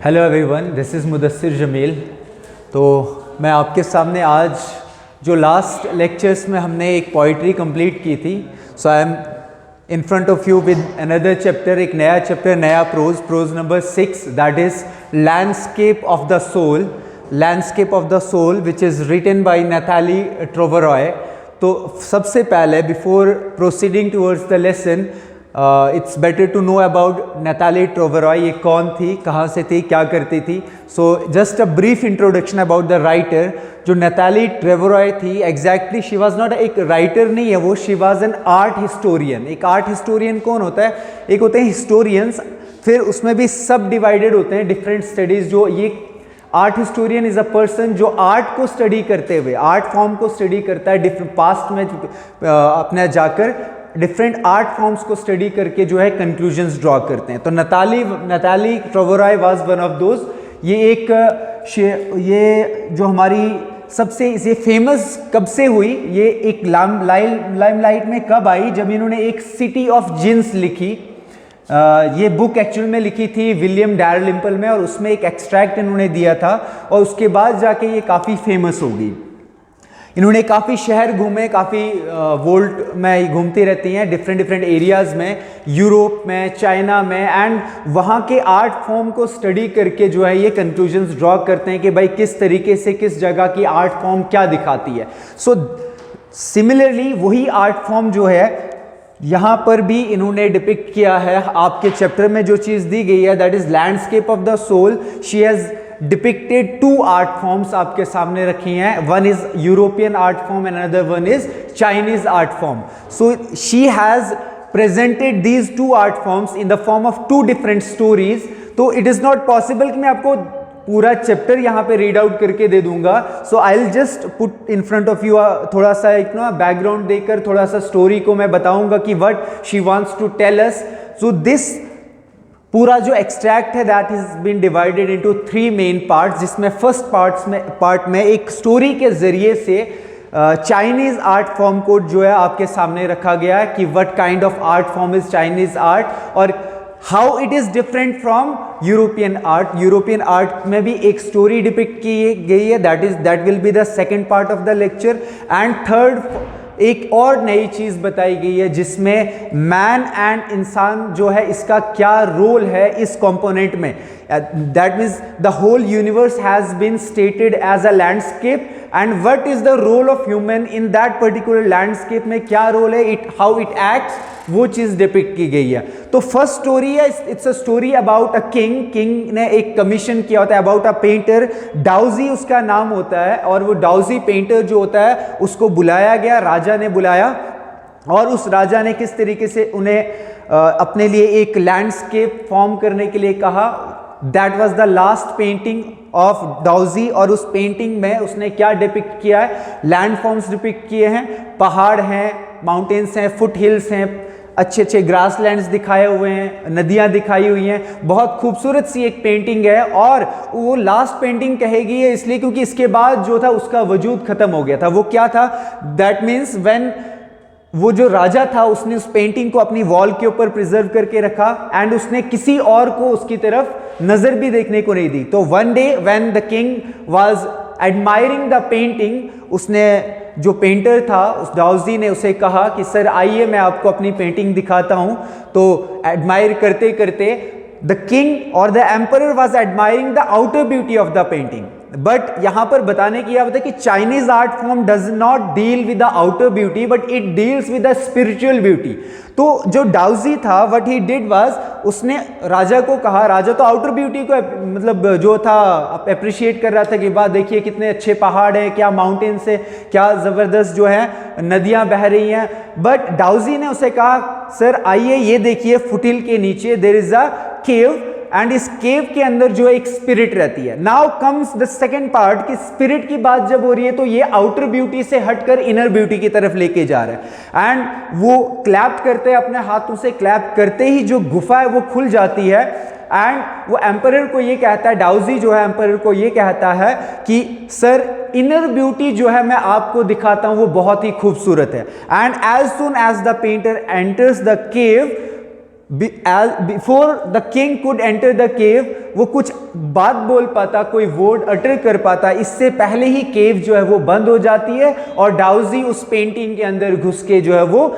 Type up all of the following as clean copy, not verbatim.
Hello everyone, this is Mudassir Jamil. तो मैं आपके सामने आज जो लास्ट लेक्चर्स में हमने एक पोइट्री कंप्लीट की थी, so I am in front of you with another chapter, एक नया चैप्टर, नया prose number 6, that is landscape of the soul, landscape of the soul which is written by Nathalie Trouveroy. तो सबसे पहले before proceeding towards the lesson, it's better to know about Nathalie Trouveroy. ये कौन थी, कहाँ से थी, क्या करती थी। So just a brief introduction about the writer. जो नैथाली ट्रोवरॉय थी, एग्जैक्टली शी वाज नॉट एक राइटर नहीं है वो, she was an art historian. एक आर्ट हिस्टोरियन कौन होता है? एक होते हैं हिस्टोरियंस, फिर उसमें भी सब डिवाइडेड होते हैं डिफरेंट स्टडीज़। जो ये art historian is a person जो आर्ट को स्टडी करते हुए, आर्ट फॉर्म को स्टडी करता है, डिफरेंट पास्ट में अपने जाकर डिफरेंट आर्ट फॉर्म्स को स्टडी करके जो है कंक्लूजन्स ड्रॉ करते हैं। तो नैथाली ट्रोवरॉय वाज वन ऑफ दोज। ये जो हमारी सबसे ये फेमस कब से हुई, ये एक लाइमलाइट में कब आई, जब इन्होंने एक सिटी ऑफ जिन्स लिखी। ये बुक एक्चुअल में लिखी थी विलियम डैलिम्पल में, और उसमें एक एक्सट्रैक्ट इन्होंने दिया था, और उसके बाद जाके ये काफ़ी फेमस हो गई। इन्होंने काफ़ी शहर घूमे, काफ़ी वर्ल्ड में घूमती रहती हैं, डिफरेंट एरियाज़ में, यूरोप में, चाइना में, एंड वहाँ के आर्ट फॉर्म को स्टडी करके जो है ये कंक्लूजन्स ड्रॉ करते हैं कि भाई किस तरीके से किस जगह की आर्ट फॉर्म क्या दिखाती है। सो सिमिलरली वही आर्ट फॉर्म जो है यहाँ पर भी इन्होंने डिपिक्ट किया है। आपके चैप्टर में जो चीज़ दी गई है, that is landscape of the soul. She has depicted two art forms आपके सामने रखी हैं. One is European art form and another one is Chinese art form. So she has presented these two art forms in the form of two different stories. तो it is not possible कि मैं आपको पूरा chapter यहाँ पे read out करके दे दूंगा. So I will just put in front of you थोड़ा सा एक ना बैकग्राउंड देकर थोड़ा सा स्टोरी को मैं बताऊंगा कि what she wants to tell us. So this पूरा जो एक्सट्रैक्ट है that is been divided into 3 main parts, जिसमें फर्स्ट पार्ट में एक स्टोरी के जरिए से चाइनीज आर्ट फॉर्म को जो है आपके सामने रखा गया है कि what kind of art form is Chinese art और how it is different from European art. European art में भी एक स्टोरी डिपिक्ट की गई है, that will be the second part of the lecture. And third एक और नई चीज़ बताई गई है जिसमें मैन एंड इंसान जो है इसका क्या रोल है इस कंपोनेंट में. That means the whole universe has been stated as a landscape and what is the role of human in that particular landscape में क्या रोल है, हाउ इट एक्ट्स, वो चीज़ डिपिक्ट की गई है. तो फर्स्ट स्टोरी है, it's a story about a king ने एक कमीशन किया होता है अबाउट अ पेंटर. डाउजी उसका नाम होता है, और वो डाउजी पेंटर जो होता है उसको बुलाया गया, राजा ने बुलाया, और उस राजा ने किस तरीके से उन्हें अपने लिए एक लैंडस्केप फॉर्म करने के लिए कहा. That was the last painting of Daozi, और उस पेंटिंग में उसने क्या डिपिक्ट किया है, लैंड फॉर्म्स डिपिक्ट किए हैं, पहाड़ हैं, माउंटेन्स हैं, फुट हिल्स हैं, अच्छे अच्छे ग्रास लैंड्स दिखाए हुए हैं, नदियां दिखाई हुई हैं. बहुत खूबसूरत सी एक पेंटिंग है, और वो लास्ट पेंटिंग कहेगी है इसलिए क्योंकि इसके बाद जो था उसका वजूद खत्म हो गया था. वो क्या था, दैट मीन्स व्हेन वो जो राजा था उसने उस पेंटिंग को अपनी वॉल के ऊपर प्रिजर्व करके रखा, एंड उसने किसी और को उसकी तरफ नजर भी देखने को नहीं दी. तो one day when the king was admiring the painting, उसने जो पेंटर था उस डाउजी ने उसे कहा कि सर आइए मैं आपको अपनी पेंटिंग दिखाता हूं. तो एडमायर करते करते द किंग और the emperor was admiring the outer beauty of the painting. But यहां पर बताने की बात है कि Chinese art form does not deal with the outer beauty but it deals with the spiritual beauty. तो जो डाउजी था व्हाट ही डिड वाज, उसने राजा को कहा, राजा तो आउटर ब्यूटी को मतलब जो था अप्रिशिएट कर रहा था कि वाह देखिए कितने अच्छे पहाड़ हैं, क्या माउंटेन्स है, क्या ज़बरदस्त जो है नदियां बह रही हैं. बट डाउजी ने उसे कहा सर आइए ये देखिए फुटिल के नीचे there is a cave, and इस केव के अंदर जो एक स्पिरिट रहती है. Now comes the second part कि स्पिरिट की बात जब हो रही है तो ये आउटर ब्यूटी से हटकर इनर ब्यूटी की तरफ लेके जा रहा है. एंड वो क्लैप करते हैं अपने हाथों से, क्लैप करते ही जो गुफा है वो खुल जाती है. एंड वो एम्परर को ये कहता है, डाउजी जो है एम्परर को ये कहता है कि सर इनर ब्यूटी जो है मैं आपको दिखाता हूं वो बहुत ही खूबसूरत है. And as soon as the painter enters the cave, before the king could enter the cave, वो कुछ बात बोल पाता, कोई वर्ड अटर कर पाता, इससे पहले ही केव जो है वो बंद हो जाती है और डाउजी उस पेंटिंग के अंदर घुस के जो है वो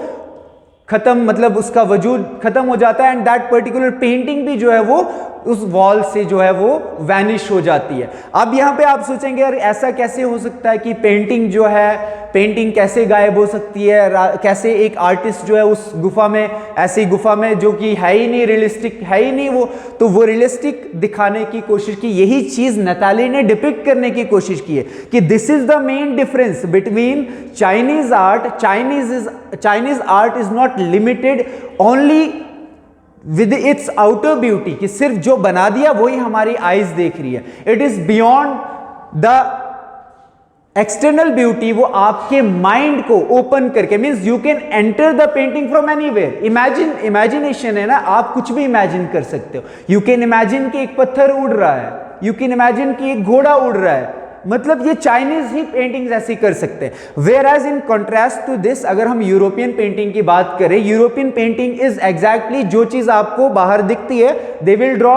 खत्म, मतलब उसका वजूद खत्म हो जाता है एंड दैट पर्टिकुलर पेंटिंग भी जो है वो उस वॉल से जो है वो वैनिश हो जाती है। अब यहाँ पे आप सोचेंगे यार ऐसा कैसे हो सकता है कि पेंटिंग जो है, पेंटिंग कैसे गायब हो सकती है, कैसे एक आर्टिस्ट जो है उस गुफा में, ऐसी गुफा में जो कि है ही नहीं, रियलिस्टिक है ही नहीं वो, तो वो रियलिस्टिक दिखाने की कोशिश की। यही चीज नताली ने डिपिक्ट करने की कोशिश की है कि this is the main difference between Chinese art. Chinese art is not limited only with its outer beauty, कि सिर्फ जो बना दिया वही हमारी आईज देख रही है। It is beyond the external beauty, वो आपके माइंड को ओपन करके, means you can enter the painting from anywhere. Imagination है ना, आप कुछ भी इमेजिन कर सकते हो। यू कैन इमेजिन कि एक पत्थर उड़ रहा है, यू कैन इमेजिन कि एक घोड़ा उड़ रहा है, मतलब ये चाइनीज ही पेंटिंग्स ऐसी कर सकते हैं। Whereas in contrast to this, अगर हम यूरोपियन पेंटिंग की बात करें, यूरोपियन पेंटिंग इज एग्जैक्टली जो चीज आपको बाहर दिखती है, दे विल ड्रॉ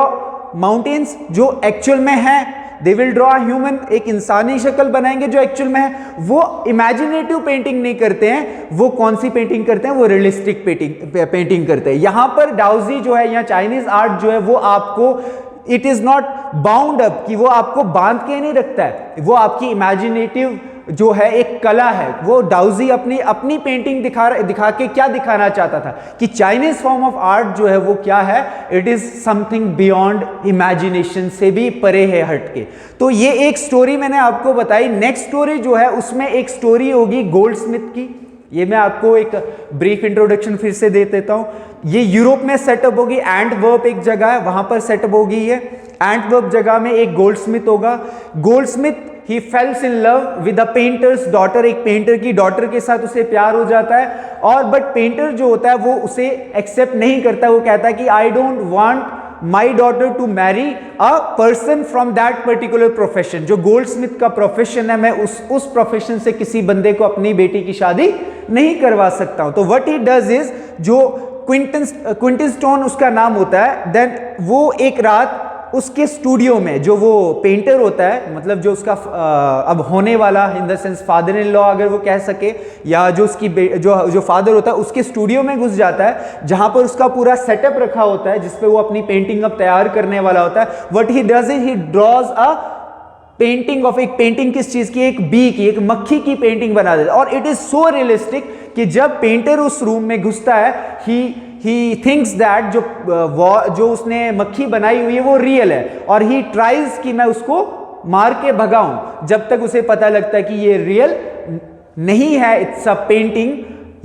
माउंटेन्स जो एक्चुअल में है, दे विल ड्रॉ ह्यूमन, एक इंसानी शक्ल बनाएंगे जो एक्चुअल में है। वो इमेजिनेटिव पेंटिंग नहीं करते हैं, वो कौन सी पेंटिंग करते हैं, वो रियलिस्टिक पेंटिंग करते हैं। यहां पर डाउजी जो है या चाइनीज आर्ट जो है वो आपको, it is not bound up, कि वो आपको बांध के नहीं रखता है, वो आपकी इमेजिनेटिव जो है एक कला है। वो डाउजी अपनी पेंटिंग दिखा के क्या दिखाना चाहता था कि चाइनीज फॉर्म ऑफ आर्ट जो है वो क्या है, it is something beyond imagination, से भी परे है, हटके। तो ये एक स्टोरी मैंने आपको बताई। नेक्स्ट स्टोरी जो है उसमें एक स्टोरी होगी गोल्डस्मिथ की। ये मैं आपको एक ब्रीफ इंट्रोडक्शन फिर से दे देता हूं। ये यूरोप में सेटअप होगी, एंटवर्प एक जगह है, वहां पर सेटअप होगी ये। एंटवर्प जगह में एक गोल्डस्मिथ होगा। Goldsmith he fails in love with a painters daughter, एक पेंटर की डॉटर के साथ उसे प्यार हो जाता है, और बट पेंटर जो होता है वो उसे एक्सेप्ट नहीं करता। वो कहता है कि I don't want my daughter to marry a person from that particular profession. जो गोल्डस्मिथ का प्रोफेशन है, मैं उस प्रोफेशन से किसी बंदे को अपनी बेटी की शादी नहीं करवा सकता हूं। तो व्हाट ही डज इज, जो क्विंटन स्टोन उसका नाम होता है, देन वो एक रात उसके स्टूडियो में, जो वो पेंटर होता है, मतलब जो उसका अब होने वाला, in the sense father in law अगर वो कह सके, या जो उसकी जो फादर होता है उसके स्टूडियो में घुस जाता है, जहां पर उसका पूरा सेटअप रखा होता है जिसपे वो अपनी पेंटिंग अब तैयार करने वाला होता है। What he does is he draws a painting of, एक पेंटिंग किस चीज की, एक बी की, एक मक्खी की पेंटिंग बना देता है। और इट इज सो रियलिस्टिक कि जब पेंटर उस रूम में घुसता है, ही थिंक्स दैट जो उसने मक्खी बनाई हुई है वो रियल है, और ही ट्राइज कि मैं उसको मार के भगाऊं, जब तक उसे पता लगता है कि ये रियल नहीं है, इट्स अ पेंटिंग।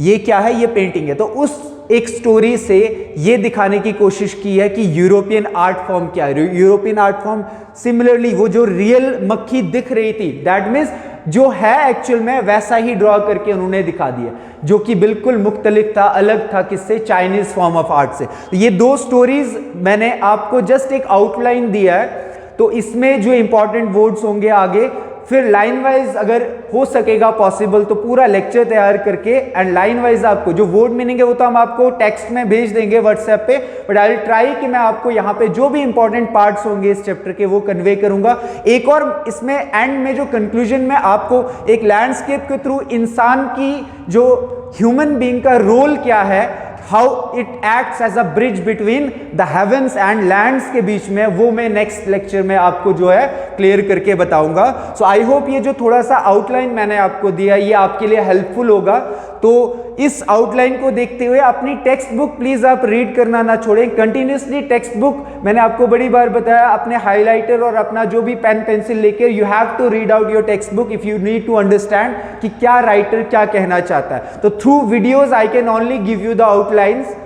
ये क्या है, ये पेंटिंग है। तो उस एक स्टोरी से ये दिखाने की कोशिश की है कि यूरोपियन आर्ट फॉर्म क्या है। यूरोपियन आर्ट फॉर्म सिमिलरली वो जो रियल मक्खी दिख रही थी, दैट मीन्स जो है एक्चुअल में वैसा ही ड्रॉ करके उन्होंने दिखा दिया, जो कि बिल्कुल मुख्तलिफ था, अलग था किससे, चाइनीज फॉर्म ऑफ आर्ट से। तो ये दो स्टोरीज मैंने आपको जस्ट एक आउटलाइन दिया है। तो इसमें जो इंपॉर्टेंट वर्ड्स होंगे आगे, फिर लाइन वाइज अगर हो सकेगा पॉसिबल तो पूरा लेक्चर तैयार करके एंड लाइन वाइज आपको जो वर्ड मीनिंग है वो तो हम आपको टेक्स्ट में भेज देंगे व्हाट्सएप पे, बट आई विल ट्राई कि मैं आपको यहाँ पे जो भी इंपॉर्टेंट पार्ट्स होंगे इस चैप्टर के वो कन्वे करूंगा। एक और इसमें एंड में जो कंक्लूजन में आपको एक लैंडस्केप के थ्रू इंसान की जो ह्यूमन बीइंग का रोल क्या है, how it acts as a bridge between the heavens and lands के बीच में, वो मैं नेक्स्ट लेक्चर में आपको जो है क्लियर करके बताऊंगा। सो आई होप ये जो थोड़ा सा आउटलाइन मैंने आपको दिया ये आपके लिए हेल्पफुल होगा। तो इस आउटलाइन को देखते हुए अपनी टेक्स्ट बुक प्लीज आप रीड करना ना छोड़ें, कंटिन्यूसली टेक्स्ट बुक, मैंने आपको बड़ी बार बताया, अपने हाइलाइटर और अपना जो भी पेन पेंसिल लेकर you have to read out your text book if you need to understand कि क्या राइटर क्या कहना चाहता है। तो through videos I can only give you the outlines.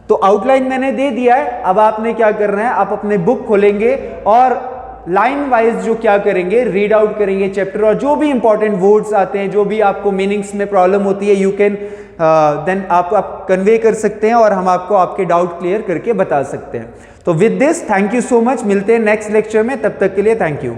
तो आउटलाइन मैंने दे दिया है, अब आपने क्या करना है, आप अपने बुक खोलेंगे और लाइन वाइज जो क्या करेंगे, रीड आउट करेंगे चैप्टर, और जो भी इंपॉर्टेंट वर्ड्स आते हैं, जो भी आपको मीनिंग्स में प्रॉब्लम होती है, यू कैन देन आप कन्वे कर सकते हैं और हम आपको आपके डाउट क्लियर करके बता सकते हैं। तो with this thank you so much, मिलते हैं नेक्स्ट लेक्चर में, तब तक के लिए थैंक यू।